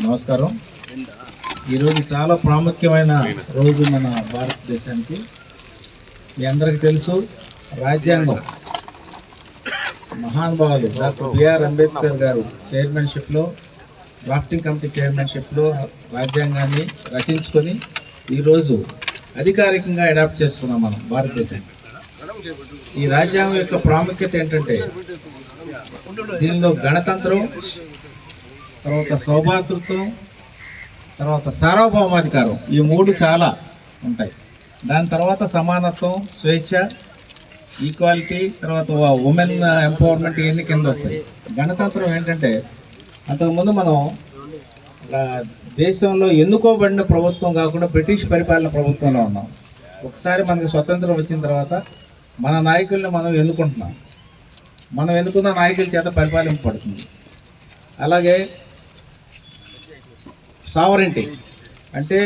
నమస్కారం. ఈరోజు చాలా ప్రాముఖ్యమైన రోజు మన భారతదేశానికి. మీ అందరికీ తెలుసు, రాజ్యాంగం మహానుభావులు డాక్టర్ బిఆర్ అంబేద్కర్ గారు చైర్మన్షిప్లో, డ్రాఫ్టింగ్ కమిటీ చైర్మన్షిప్లో రాజ్యాంగాన్ని రచించుకొని ఈరోజు అధికారికంగా అడాప్ట్ చేసుకున్నాం మనం భారతదేశానికి. ఈ రాజ్యాంగం యొక్క ప్రాముఖ్యత ఏంటంటే, దీనిలో గణతంత్రం, తర్వాత సౌభాతృత్వం, తర్వాత సార్వభౌమాధికారం, ఈ మూడు చాలా ఉంటాయి. దాని తర్వాత సమానత్వం, స్వేచ్ఛ, ఈక్వాలిటీ, తర్వాత ఉమెన్ ఎంపవర్మెంట్, ఇవన్నీ కింద వస్తాయి. గణతంత్రం ఏంటంటే, అంతకుముందు మనం దేశంలో ఎన్నుకోబడిన ప్రభుత్వం కాకుండా బ్రిటిష్ పరిపాలన ప్రభుత్వంలో ఉన్నాం. ఒకసారి మనకి స్వతంత్రం వచ్చిన తర్వాత మన నాయకుల్ని మనం ఎన్నుకుంటున్నాం. మనం ఎన్నుకున్న నాయకుల చేత పరిపాలింపబడుతుంది. అలాగే సావరెంటీ అంటే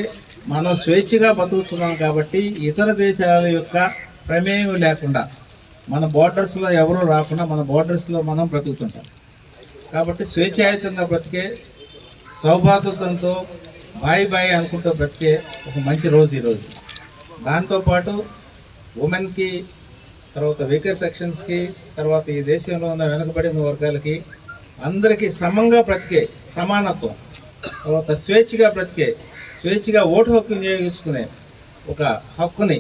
మనం స్వేచ్ఛగా బతుకుతున్నాం కాబట్టి ఇతర దేశాల యొక్క ప్రమేయం లేకుండా, మన బోర్డర్స్లో ఎవరూ రాకుండా మన బోర్డర్స్లో మనం బ్రతుకుతుంటాం. కాబట్టి స్వేచ్ఛాయుతంగా బ్రతికే, సౌభాతృత్వంతో బాయ్ అనుకుంటూ బ్రతికే ఒక మంచి రోజు ఈరోజు. దాంతోపాటు ఉమెన్కి, తర్వాత వీకర్ సెక్షన్స్కి, తర్వాత ఈ దేశంలో ఉన్న వెనుకబడిన వర్గాలకి అందరికీ సమంగా బ్రతికే సమానత్వం, తర్వాత స్వేచ్ఛగా బ్రతికే, స్వేచ్ఛగా ఓటు హక్కు వినియోగించుకునే ఒక హక్కుని,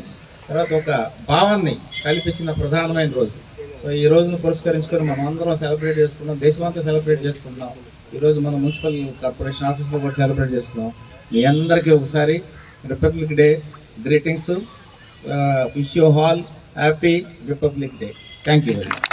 తర్వాత ఒక భావాన్ని కల్పించిన ప్రధానమైన రోజు. సో ఈ రోజును పురస్కరించుకొని మనం అందరం సెలబ్రేట్ చేసుకున్నాం, దేశమంతా సెలబ్రేట్ చేసుకున్నాం. ఈరోజు మనం మున్సిపల్ కార్పొరేషన్ ఆఫీస్లో కూడా సెలబ్రేట్ చేసుకున్నాం. మీ అందరికీ ఒకసారి republic day greetings. Wish you all happy republic day. Thank you very much.